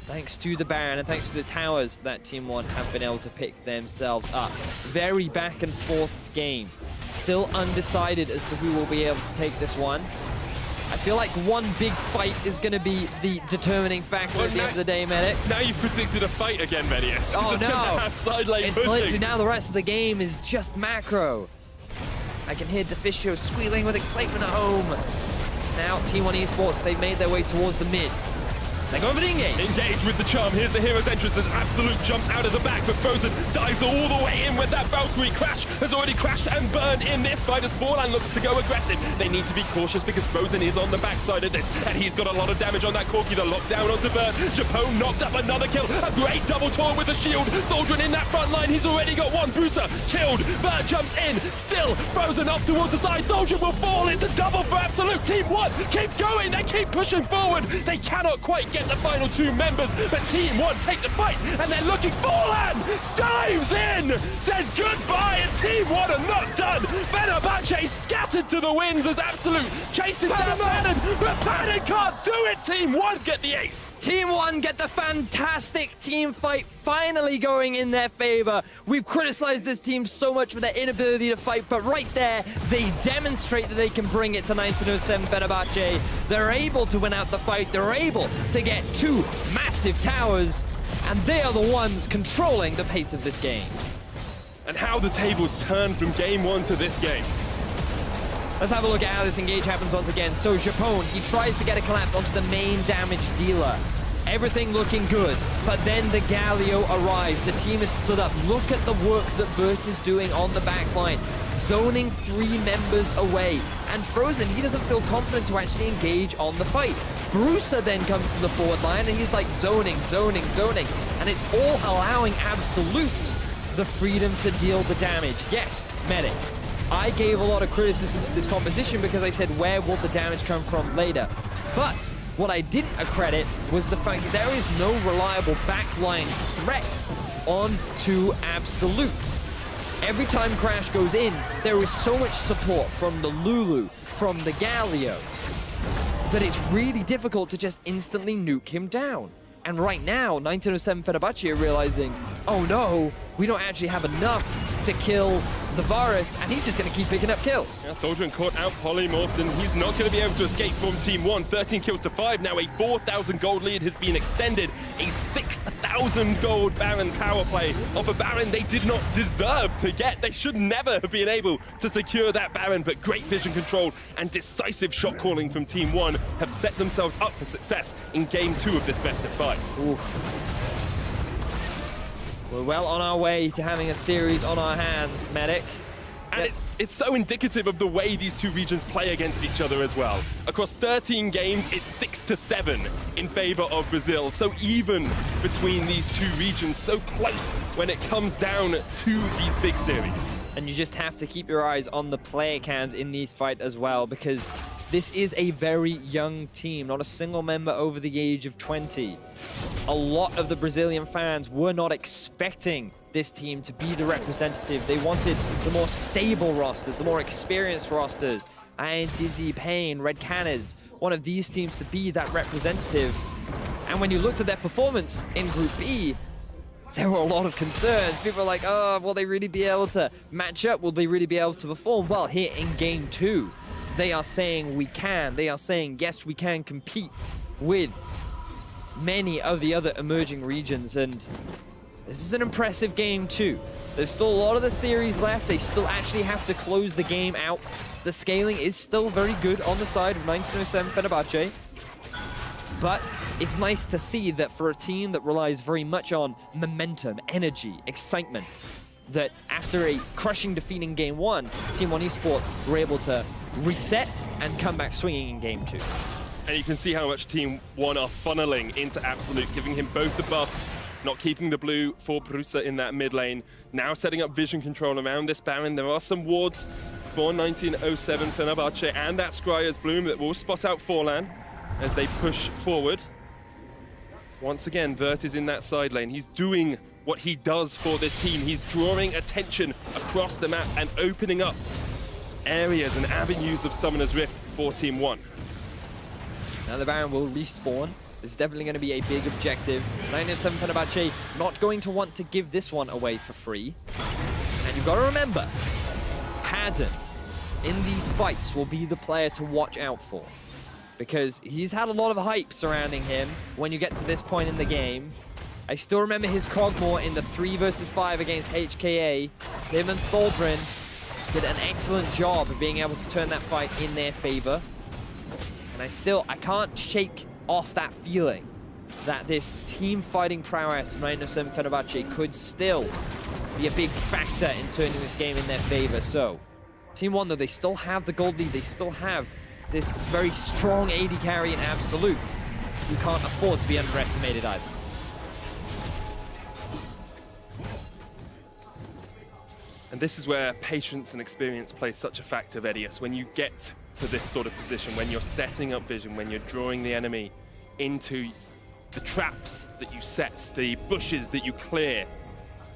thanks to the Baron and thanks to the towers that Team One have been able to pick themselves up. Very back and forth game. Still undecided as to who will be able to take this one. I feel like one big fight is going to be the determining factor at the end of the day, Medic. Now you've predicted a fight again, Medius. Oh no! Have side lane it's literally now the rest of the game is just macro. I can hear Deficio squealing with excitement at home. Now, Team One Esports, they've made their way towards the mid. They're going for the engage. Engage with the charm. Here's the hero's entrance as Absolut jumps out of the back, but Frozen dives all the way in with that Valkyrie. Crash has already crashed and burned in this fight as Borland looks to go aggressive. They need to be cautious because Frozen is on the backside of this, and he's got a lot of damage on that Corki. The lockdown onto Vert. Japone knocked up another kill. A great double taunt with a shield. Thaldrin in that front line. He's already got one. Bruiser killed. Vert jumps in. Still Frozen up towards the side. Thaldrin will fall. It's a double for Absolut. Team One keep going. They keep pushing forward. They cannot quite get the final two members, but Team One take the fight, and they're looking. Borland dives in, says goodbye, and Team One are not done. Fenerbahçe scattered to the winds as Absolut chases down Padden, but Padden can't do it. Team One get the ace. Team One get the fantastic team fight finally going in their favor. We've criticized this team so much for their inability to fight, but right there, they demonstrate that they can bring it to 1907 Fenerbahçe. They're able to win out the fight. They're able to get two massive towers, and they are the ones controlling the pace of this game. And how the tables turn from game one to this game. Let's have a look at how this engage happens once again. So Japone, he tries to get a collapse onto the main damage dealer. Everything looking good, but then the Galio arrives. The team is split up. Look at the work that Bert is doing on the back line, zoning 3 members away. And Frozen, he doesn't feel confident to actually engage on the fight. Bruiser then comes to the forward line, and he's like zoning. And it's all allowing Absolut the freedom to deal the damage. Yes, Medic. I gave a lot of criticism to this composition because I said, where will the damage come from later? But what I didn't accredit was the fact that there is no reliable backline threat onto Absolut. Every time Crash goes in, there is so much support from the Lulu, from the Galio, that it's really difficult to just instantly nuke him down. And right now, 1907 Fenerbahçe are realizing, oh no, we don't actually have enough to kill the Varus, and he's just going to keep picking up kills. Yeah, Thaldrin caught out polymorphed, and he's not going to be able to escape from Team 1. 13 kills to 5. Now a 4,000 gold lead has been extended. A 6,000 gold Baron power play of a Baron they did not deserve to get. They should never have been able to secure that Baron, but great vision control and decisive shot calling from Team 1 have set themselves up for success in Game 2 of this best of 5. Oof. We're well on our way to having a series on our hands, Medic. And it's so indicative of the way these two regions play against each other as well. Across 13 games, it's 6-7 in favor of Brazil. So even between these two regions, so close when it comes down to these big series. And you just have to keep your eyes on the player count in these fights as well, because this is a very young team, not a single member over the age of 20. A lot of the Brazilian fans were not expecting this team to be the representative. They wanted the more stable rosters, the more experienced rosters. INTZ, Pain, Red Canids, one of these teams to be that representative. And when you looked at their performance in Group B, there were a lot of concerns. People were like, oh, will they really be able to match up? Will they really be able to perform? Well, here in Game 2, they are saying we can. They are saying, yes, we can compete with many of the other emerging regions, and this is an impressive Game 2. There's still a lot of the series left. They still actually have to close the game out. The scaling is still very good on the side of 1907 Fenerbahçe, but it's nice to see that for a team that relies very much on momentum, energy, excitement, that after a crushing defeat in Game 1, Team 1 Esports were able to reset and come back swinging in Game 2. And you can see how much Team 1 are funneling into Absolut, giving him both the buffs, not keeping the blue for Brusa in that mid lane. Now setting up vision control around this Baron. There are some wards for 1907 Fenerbahçe and that Scryer's Bloom that will spot out Forlan as they push forward. Once again, Vert is in that side lane. He's doing what he does for this team. He's drawing attention across the map and opening up areas and avenues of Summoner's Rift for Team 1. Now the Baron will respawn. This is definitely going to be a big objective. 1907 Fenerbahçe not going to want to give this one away for free. And you've got to remember, Padden in these fights will be the player to watch out for, because he's had a lot of hype surrounding him when you get to this point in the game. I still remember his Cogmore in the 3 versus 5 against HKA. Him and Thaldrin did an excellent job of being able to turn that fight in their favor. And I can't shake off that feeling that this team fighting prowess of 1907 Fenerbahçe could still be a big factor in turning this game in their favor. So, Team 1, though, they still have the gold lead. They still have this very strong AD carry in Absolut, who can't afford to be underestimated either. And this is where patience and experience play such a factor, Vedius. When you get to this sort of position, when you're setting up vision, when you're drawing the enemy into the traps that you set, the bushes that you clear,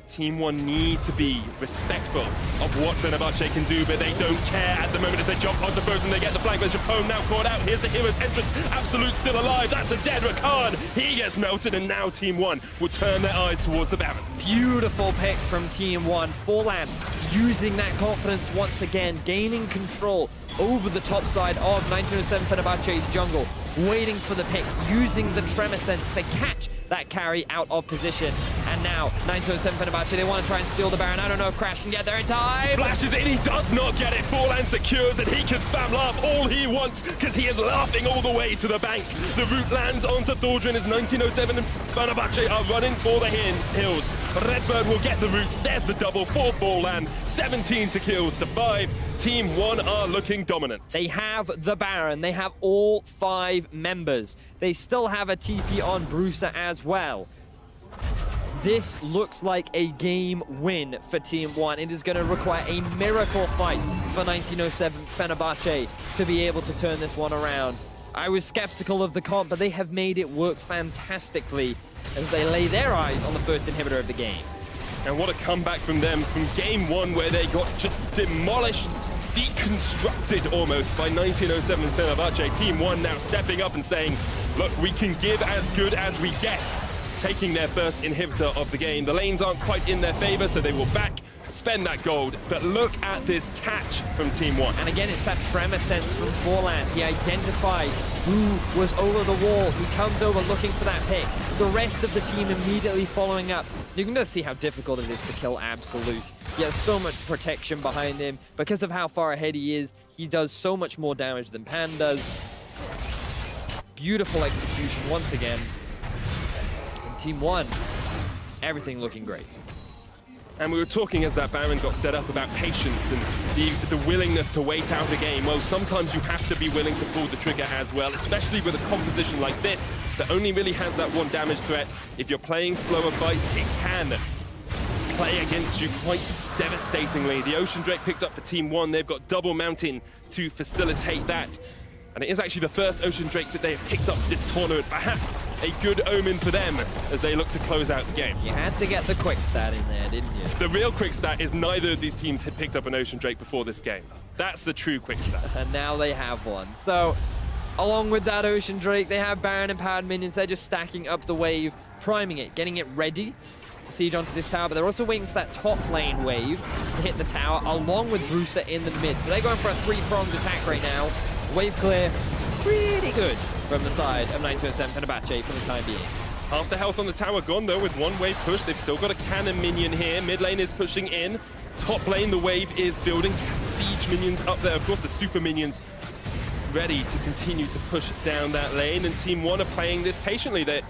Team 1 need to be respectful of what Fenerbahçe can do, but they don't care at the moment as they jump onto Frozen. They get the flank, but Japone now caught out. Here's the hero's entrance. Absolut still alive. That's a dead Rakan. He gets melted, and now Team 1 will turn their eyes towards the Baron. Beautiful pick from Team 1. Forlan using that confidence once again, gaining control over the top side of 1907 Fenerbahçe's jungle, waiting for the pick, using the Tremor Sense to catch that carry out of position. And now 1907 Fenerbahçe, they want to try and steal the Baron. I don't know if Crash can get there in time. Flashes in, he does not get it. Forlan secures, and he can spam laugh all he wants because he is laughing all the way to the bank. The root lands onto Thaldrin as 1907 and Fenerbahçe are running for the hills. RedBert will get the root. There's the double for Forlan. 17 to kills to 5. Team 1 are looking dominant. They have the Baron. They have all 5 members. They still have a TP on Brusa as well. This looks like a game win for Team 1. It is going to require a miracle fight for 1907 Fenerbahçe to be able to turn this one around. I was skeptical of the comp, but they have made it work fantastically as they lay their eyes on the first inhibitor of the game. And what a comeback from them from Game 1, where they got just demolished, deconstructed almost by 1907 Fenerbahçe. Team 1 now stepping up and saying, look, we can give as good as we get, taking their first inhibitor of the game. The lanes aren't quite in their favor, so they will back spend that gold. But look at this catch from Team One. And again, it's that tremor sense from Forland. He identified who was over the wall. He comes over looking for that pick. The rest of the team immediately following up. You can just see how difficult it is to kill Absolut. He has so much protection behind him. Because of how far ahead he is, he does so much more damage than Padden does. Beautiful execution once again. And Team One, everything looking great. And we were talking as that Baron got set up about patience and the willingness to wait out a game. Well, sometimes you have to be willing to pull the trigger as well, especially with a composition like this that only really has that one damage threat. If you're playing slower fights, it can play against you quite devastatingly. The Ocean Drake picked up for Team One. They've got double mountain to facilitate that. And it is actually the first Ocean Drake that they have picked up this tournament. Perhaps a good omen for them as they look to close out the game. You had to get the quick stat in there, didn't you? The real quick stat is neither of these teams had picked up an Ocean Drake before this game. That's the true quick stat. And now they have one. So, along with that Ocean Drake, they have Baron and Padden minions. They're just stacking up the wave, priming it, getting it ready to siege onto this tower. But they're also waiting for that top lane wave to hit the tower, along with Bruiser in the mid. So they're going for a three-pronged attack right now. Wave clear, pretty good from the side of 1907 Fenerbahçe for the time being. Half the health on the tower gone though with one wave push. They've still got a cannon minion here. Mid lane is pushing in. Top lane, the wave is building. Siege minions up there. Of course, the super minions ready to continue to push down that lane. And Team One are playing this patiently. They're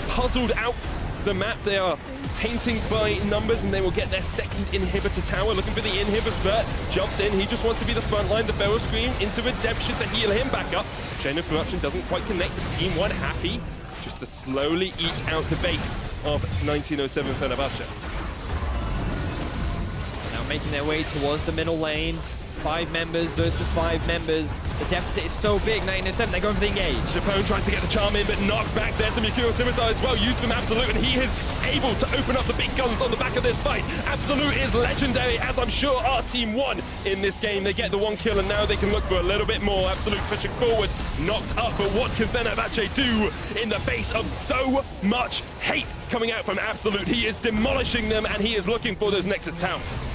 puzzled out the map. They are painting by numbers, and they will get their second inhibitor tower. Looking for the inhibitors. Vert jumps in. He just wants to be the front line. The Feral Scream into Redemption to heal him back up. Chain of Corruption doesn't quite connect. The Team One happy just to slowly eke out the base of 1907 Fenerbahçe. Now making their way towards the middle lane. 5 members versus 5 members. The deficit is so big, 1907, they're going for the engage. Japone tries to get the charm in, but knocked back. There's the Mercurial Scimitar as well, used from Absolut, and he is able to open up the big guns on the back of this fight. Absolut is legendary, as I'm sure our Team One in this game. They get the 1 kill, and now they can look for a little bit more. Absolut pushing forward, knocked up, but what can Fenerbahçe do in the face of so much hate coming out from Absolut? He is demolishing them, and he is looking for those Nexus towers.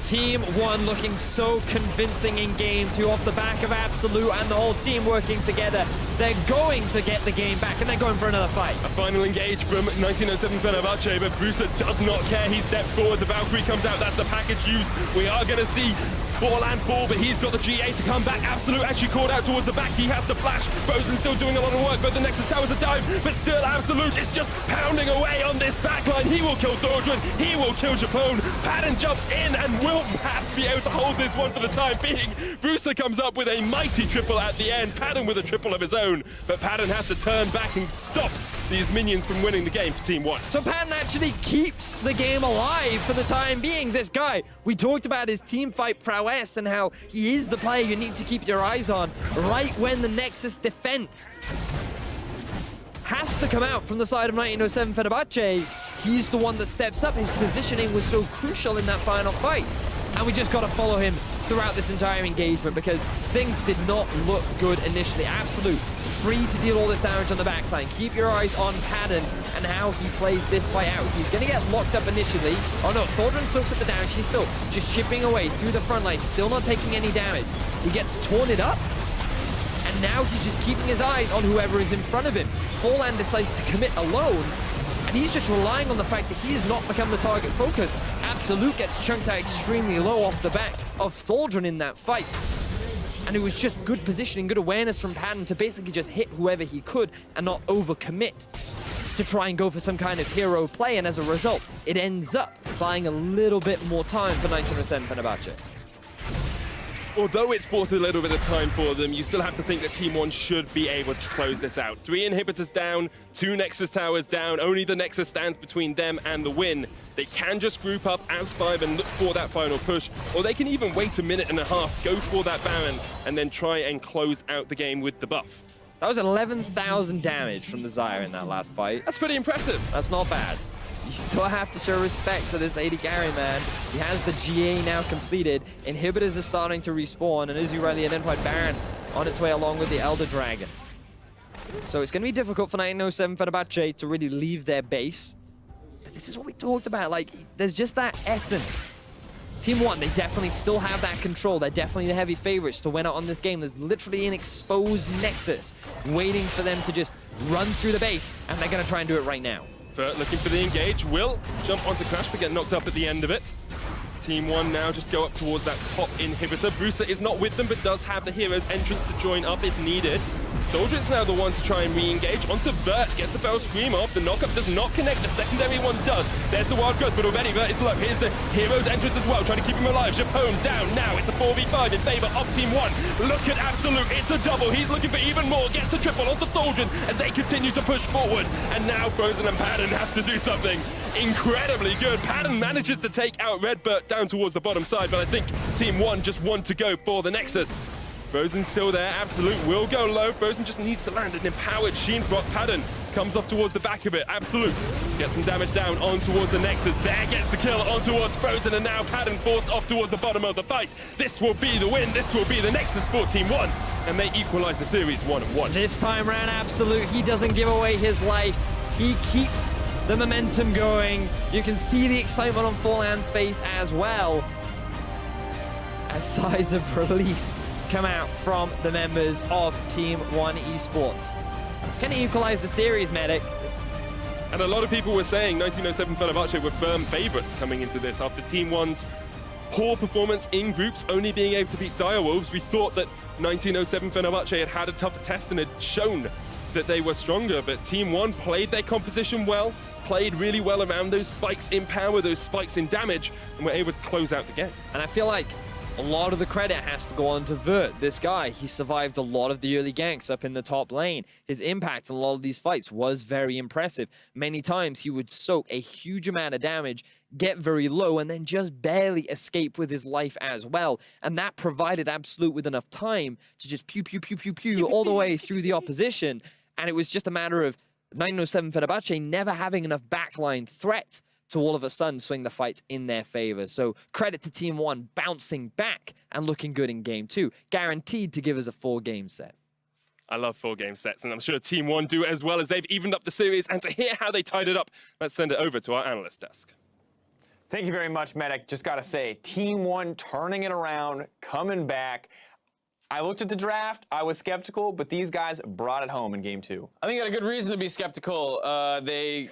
Team One looking so convincing in game 2 off the back of Absolut and the whole team working together. They're going to get the game back, and they're going for another fight. A final engage from 1907 Fenerbahçe, but Bruiser does not care. He steps forward, the Valkyrie comes out, that's the package used. We are going to see Forland fall, but he's got the GA to come back. Absolut actually called out towards the back. He has the flash. Frozen still doing a lot of work, but the Nexus Tower's a dive. But still, Absolut is just pounding away on this backline. He will kill Thaldrin. He will kill Japone. Padden jumps in and will perhaps be able to hold this one for the time being. Bruiser comes up with a mighty triple at the end. Padden with a triple of his own, but Padden has to turn back and stop these minions from winning the game for Team One. So Padden actually keeps the game alive for the time being. This guy, we talked about his team fight prowess and how he is the player you need to keep your eyes on right when the Nexus defense has to come out from the side of 1907 Fenerbahçe. He's the one that steps up. His positioning was so crucial in that final fight. And we just got to follow him throughout this entire engagement because things did not look good initially. Absolut free to deal all this damage on the backline. Keep your eyes on Padden and how he plays this fight out. He's going to get locked up initially. Oh no, Thaldrin soaks up the damage. He's still just chipping away through the front line, still not taking any damage. He gets torned up. And now he's just keeping his eyes on whoever is in front of him. Forland decides to commit alone. And he's just relying on the fact that he has not become the target focus. Absolut gets chunked out extremely low off the back of Thaldrin in that fight. And it was just good positioning, good awareness from Padden to basically just hit whoever he could and not overcommit to try and go for some kind of hero play. And as a result, it ends up buying a little bit more time for 1907 Fenerbahçe. Although it's bought a little bit of time for them, you still have to think that Team One should be able to close this out. 3 inhibitors down, 2 Nexus towers down, only the Nexus stands between them and the win. They can just group up as 5 and look for that final push, or they can even wait a minute and a half, go for that Baron, and then try and close out the game with the buff. That was 11,000 damage from the Xayah in that last fight. That's pretty impressive. That's not bad. You still have to show respect to this AD carry, man. He has the GA now completed. Inhibitors are starting to respawn, and as you rightly identified, Baron on its way along with the Elder Dragon. So it's going to be difficult for 1907 Fenerbahçe to really leave their base. But this is what we talked about. Like, there's just that essence. Team One, they definitely still have that control. They're definitely the heavy favorites to win out on this game. There's literally an exposed Nexus waiting for them to just run through the base, and they're going to try and do it right now. Vert looking for the engage, will jump onto Clash, but get knocked up at the end of it. Team One now just go up towards that top inhibitor. Bruiser is not with them, but does have the hero's entrance to join up if needed. Thaldrin's now the one to try and re-engage onto Vert. Gets the Bell Scream off. The knockup does not connect. The secondary one does. There's the wild growth, but already Vert is low. Here's the hero's entrance as well, trying to keep him alive. Japone down now. It's a 4v5 in favor of Team One. Look at Absolut. It's a double. He's looking for even more. Gets the triple onto Thaldrin as they continue to push forward. And now Frozen and Padden have to do something incredibly good. Padden manages to take out RedBert down towards the bottom side, but I think Team One just want to go for the Nexus. Frozen's still there. Absolut will go low. Frozen just needs to land an empowered Sheen Rock. Padden comes off towards the back of it. Absolut gets some damage down on towards the Nexus. There gets the kill on towards Frozen, and now Padden forced off towards the bottom of the fight. This will be the win. This will be the Nexus for Team One, and they equalize the series 1-1. This time around, Absolut, he doesn't give away his life. He keeps the momentum going. You can see the excitement on Forlan's face as well, as sighs of relief come out from the members of Team One Esports. It's going to equalize the series, Medic. And a lot of people were saying 1907 Fenerbahçe were firm favorites coming into this after Team One's poor performance in groups, only being able to beat Direwolves. We thought that 1907 Fenerbahçe had had a tougher test and had shown that they were stronger, but Team One played their composition well, played really well around those spikes in power, those spikes in damage, and were able to close out the game. And I feel like a lot of the credit has to go on to Vert. This guy, he survived a lot of the early ganks up in the top lane. His impact in a lot of these fights was very impressive. Many times he would soak a huge amount of damage, get very low, and then just barely escape with his life as well. And that provided Absolut with enough time to just pew, pew, pew, pew, pew all the way through the opposition. And it was just a matter of 1907 Fenerbahçe never having enough backline threat to all of a sudden swing the fight in their favor. So credit to Team One bouncing back and looking good in game two. Guaranteed to give us a 4-game set. I love 4-game sets, and I'm sure Team One do as well, as they've evened up the series. And to hear how they tied it up, let's send it over to our analyst desk. Thank you very much, Medic. Just got to say, Team One turning it around, coming back. I looked at the draft, I was skeptical, but these guys brought it home in game two. I think you got a good reason to be skeptical. I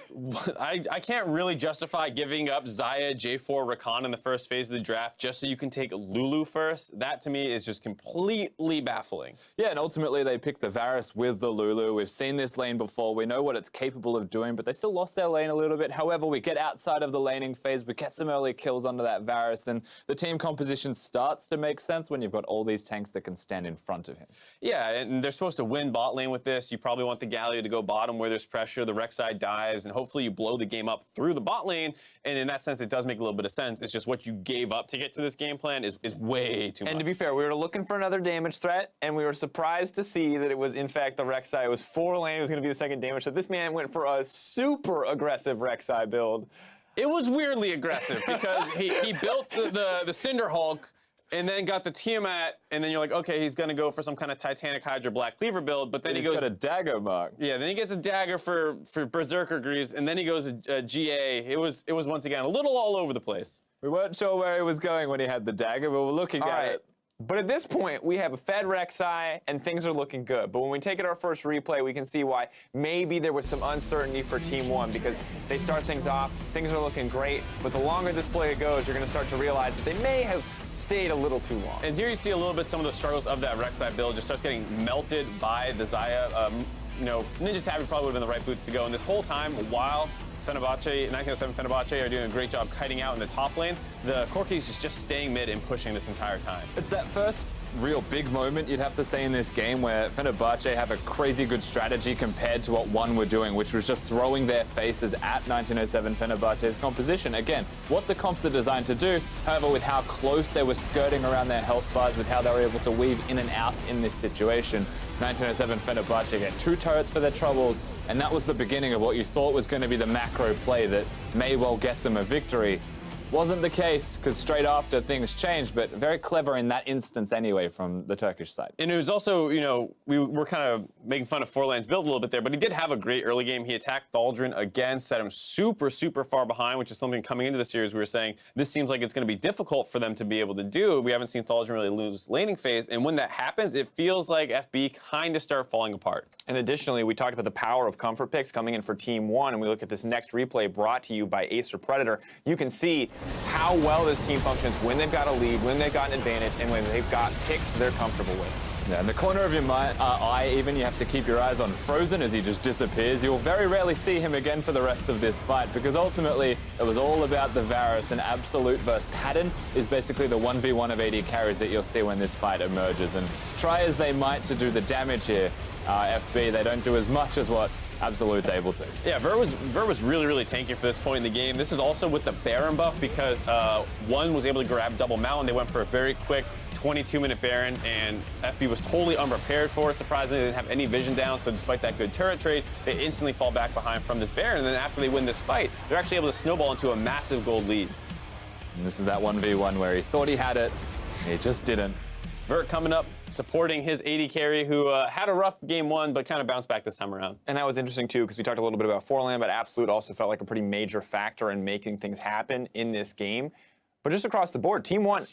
can't really justify giving up Xayah, J4, Rakan in the first phase of the draft just so you can take Lulu first. That to me is just completely baffling. Yeah, and ultimately they picked the Varus with the Lulu. We've seen this lane before. We know what it's capable of doing, but they still lost their lane a little bit. However, we get outside of the laning phase, we get some early kills onto that Varus, and the team composition starts to make sense when you've got all these tanks that can stand in front of him. Yeah, and they're supposed to win bot lane with this. You probably want the Galio to go bottom where there's pressure, the Rek'Sai dives, and hopefully you blow the game up through the bot lane. And in that sense, it does make a little bit of sense. It's just what you gave up to get to this game plan is way too much. And to be fair, we were looking for another damage threat, and we were surprised to see that it was, in fact, the Rek'Sai. It was 4 lane, it was going to be the second damage. So this man went for a super aggressive Rek'Sai build. It was weirdly aggressive because he built the Cinder Hulk, and then got the Tiamat, and then you're like, okay, he's gonna go for some kind of Titanic Hydra Black Cleaver build, but then he goes got a dagger mark. Yeah, then he gets a dagger for Berserker Greaves, and then he goes GA. It was once again a little all over the place. We weren't sure where he was going when he had the dagger, but we're looking at it. But at this point, we have a fed Rek'Sai, and things are looking good. But when we take it our first replay, we can see why maybe there was some uncertainty for Team One, because they start things off, things are looking great, but the longer this play goes, you're going to start to realize that they may have stayed a little too long. And here you see a little bit some of the struggles of that Rek'Sai build. Just starts getting melted by the Xayah. You know, Ninja Tabby probably would have been the right boots to go. And this whole time, while Fenerbahçe, 1907 Fenerbahçe are doing a great job kiting out in the top lane, the Corki is just staying mid and pushing this entire time. It's that first real big moment, you'd have to say, in this game where Fenerbahçe have a crazy good strategy compared to what One were doing, which was just throwing their faces at 1907 Fenerbahçe's composition. Again, what the comps are designed to do, however, with how close they were skirting around their health bars, with how they were able to weave in and out in this situation, 1907 Fenerbahçe get 2 turrets for their troubles, and that was the beginning of what you thought was going to be the macro play that may well get them a victory. wasn't the case, because straight after things changed, but very clever in that instance anyway from the Turkish side. And it was also, you know, we were kind of making fun of Forlan's build a little bit there, but he did have a great early game. He attacked Thaldrin again, set him super, super far behind, which is something coming into the series we were saying, this seems like it's going to be difficult for them to be able to do. We haven't seen Thaldrin really lose laning phase, and when that happens, it feels like FB kind of start falling apart. And additionally, we talked about the power of comfort picks coming in for Team 1, and we look at this next replay brought to you by Acer Predator. You can see how well this team functions when they've got a lead, when they've got an advantage, and when they've got picks they're comfortable with. Yeah, in the corner of your eye, even, you have to keep your eyes on Frozen as he just disappears. You'll very rarely see him again for the rest of this fight, because ultimately it was all about the Varus, and Absolut versus Padden is basically the 1v1 of AD carries that you'll see when this fight emerges. And try as they might to do the damage here, FB, they don't do as much as what Absolut's able to. Yeah, Vert was really, really tanky for this point in the game. This is also with the Baron buff, because one was able to grab double Mountain. They went for a very quick 22-minute Baron, and FB was totally unprepared for it. Surprisingly, they didn't have any vision down, so despite that good turret trade, they instantly fall back behind from this Baron, and then after they win this fight, they're actually able to snowball into a massive gold lead. And this is that 1v1 where he thought he had it, he just didn't. Vert coming up, supporting his AD carry, who had a rough game 1, but kind of bounced back this time around. And that was interesting, too, because we talked a little bit about Forlan, but Absolut also felt like a pretty major factor in making things happen in this game. But just across the board, Team 1,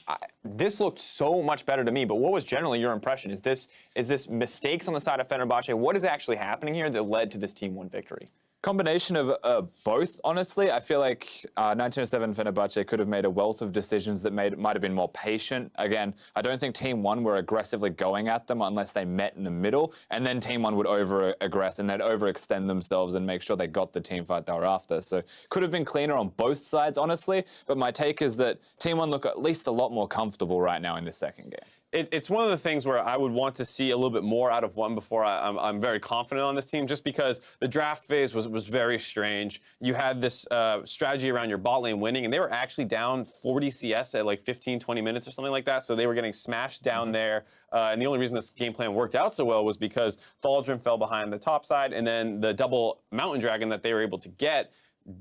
this looked so much better to me. But what was generally your impression? Is this mistakes on the side of Fenerbahçe? What is actually happening here that led to this Team 1 victory? Combination of both, honestly. I feel like 1907 Fenerbahçe could have made a wealth of decisions that might have been more patient. Again, I don't think Team 1 were aggressively going at them unless they met in the middle, and then Team 1 would over-aggress and they'd overextend themselves and make sure they got the team fight they were after. So could have been cleaner on both sides, honestly, but my take is that Team 1 look at least a lot more comfortable right now in this second game. It's one of the things where I would want to see a little bit more out of one before I'm very confident on this team, just because the draft phase was very strange. You had this strategy around your bot lane winning, and they were actually down 40 CS at like 15, 20 minutes or something like that, so they were getting smashed down there. And the only reason this game plan worked out so well was because Thaldrin fell behind the top side, and then the double Mountain Dragon that they were able to get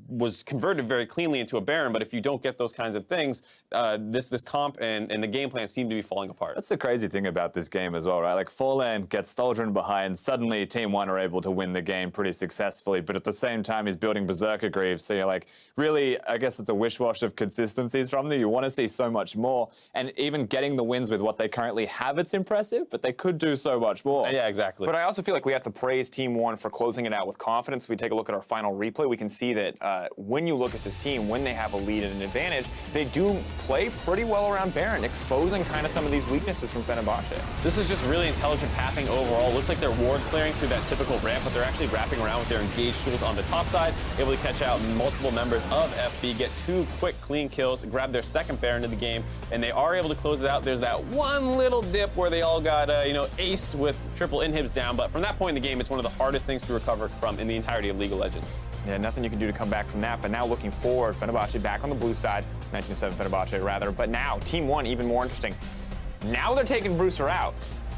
was converted very cleanly into a Baron, but if you don't get those kinds of things, this comp and the game plan seem to be falling apart. That's the crazy thing about this game as well, right? Like, Forlan gets Thaldrin behind, suddenly Team 1 are able to win the game pretty successfully, but at the same time he's building Berserker Greaves, so you're like, really, I guess it's a wish-wash of consistencies from them. You want to see so much more, and even getting the wins with what they currently have, it's impressive, but they could do so much more. Yeah, exactly. But I also feel like we have to praise Team 1 for closing it out with confidence. We take a look at our final replay, we can see that when you look at this team, when they have a lead and an advantage, they do play pretty well around Baron, exposing kind of some of these weaknesses from Fenerbahçe. This is just really intelligent pathing overall. Looks like they're ward clearing through that typical ramp, but they're actually wrapping around with their engaged tools on the top side, able to catch out multiple members of FB, get 2 quick clean kills, grab their second Baron of the game, and they are able to close it out. There's that one little dip where they all got aced with triple inhibs down, but from that point in the game, it's one of the hardest things to recover from in the entirety of League of Legends. Yeah, nothing you can do to come back from that, but now looking forward, Fenerbahçe back on the blue side, 1907 Fenerbahçe rather, but now Team 1 even more interesting. Now they're taking Brewster out.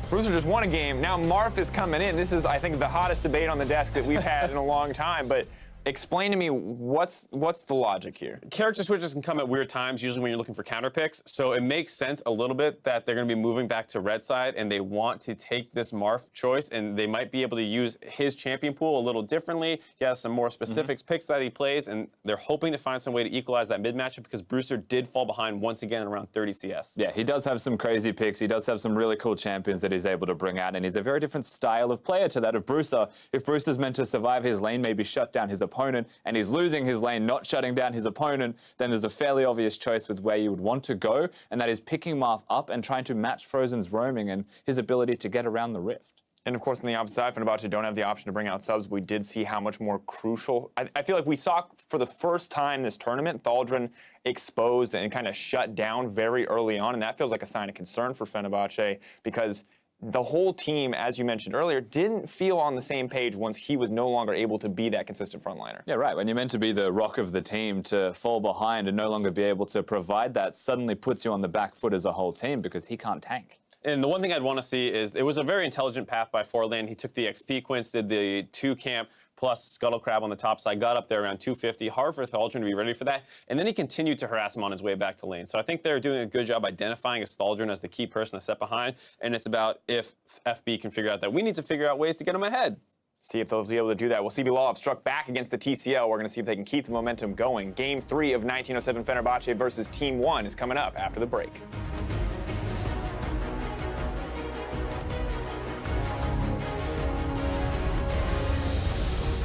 Brewster just won a game, now Marf is coming in. This is, I think, the hottest debate on the desk that we've had in a long time, but explain to me what's the logic here? Character switches can come at weird times, usually when you're looking for counter picks, so it makes sense a little bit that they're going to be moving back to red side and they want to take this Marf choice, and they might be able to use his champion pool a little differently. He has some more specific picks that he plays, and they're hoping to find some way to equalize that mid matchup because Brewster did fall behind once again around 30 CS. Yeah, he does have some crazy picks. He does have some really cool champions that he's able to bring out, and he's a very different style of player to that of Brewster. If Brewster's meant to survive his lane, maybe shut down his opponent, and he's losing his lane, not shutting down his opponent, then there's a fairly obvious choice with where you would want to go, and that is picking Marth up and trying to match Frozen's roaming and his ability to get around the rift. And of course, on the opposite side, Fenerbahçe don't have the option to bring out subs. We did see how much more crucial. I feel like we saw for the first time this tournament, Thaldrin exposed and kind of shut down very early on, and that feels like a sign of concern for Fenerbahçe because the whole team, as you mentioned earlier, didn't feel on the same page once he was no longer able to be that consistent frontliner. Yeah, right. When you're meant to be the rock of the team, to fall behind and no longer be able to provide that suddenly puts you on the back foot as a whole team because he can't tank. And the one thing I'd want to see is it was a very intelligent path by Forlan. He took the XP Quince, did the 2 camp plus Scuttle Crab on the top side, got up there around 250. Hard for Thaldrin to be ready for that. And then he continued to harass him on his way back to lane. So I think they're doing a good job identifying Thaldrin as the key person to set behind. And it's about if FB can figure out that we need to figure out ways to get him ahead. See if they'll be able to do that. Well, CB Law have struck back against the TCL. We're going to see if they can keep the momentum going. Game 3 of 1907 Fenerbahçe versus Team 1 is coming up after the break.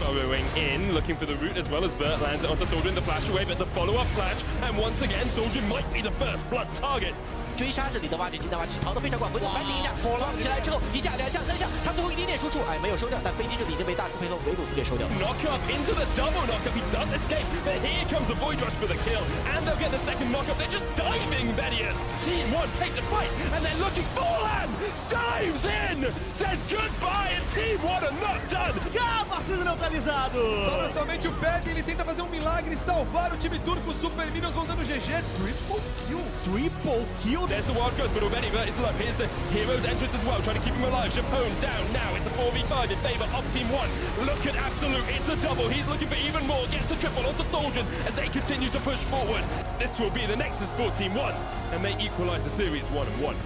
Burrowing in, looking for the root as well as Bert lands it onto Thaldrin, the flash away, but the follow-up flash, and once again, Thaldrin might be the first blood target. 追杀这里的挖掘机，但挖掘机逃得非常快，回头反顶一下，撞起来之后一下、两下、三下，他最后一点点输出，哎，没有收掉，但飞机这里已经被大叔配合维鲁斯给收掉了。Knock up into the double knock up, he does escape, but here comes the Void Rush for the kill, and they'll get the second knock up, they're just diving, Vedius! Team 1 take the fight, and they're looking for Forlan! Dives in! Says goodbye, and Team 1 are not done! Acaba sendo neutralizado! Sobra somente o Padden, ele tenta fazer um milagre e salvar o time turco, Super Minions vão dando GG, triple kill! Triple kill! There's the wild growth, but already Vert is low. Here's the hero's entrance as well, trying to keep him alive. Japone down now. It's a 4v5 in favour of Team 1. Look at Absolut. It's a double. He's looking for even more. Gets the triple onto Thaldrin as they continue to push forward. This will be the nexus for Team 1, and they equalise the series 1-1.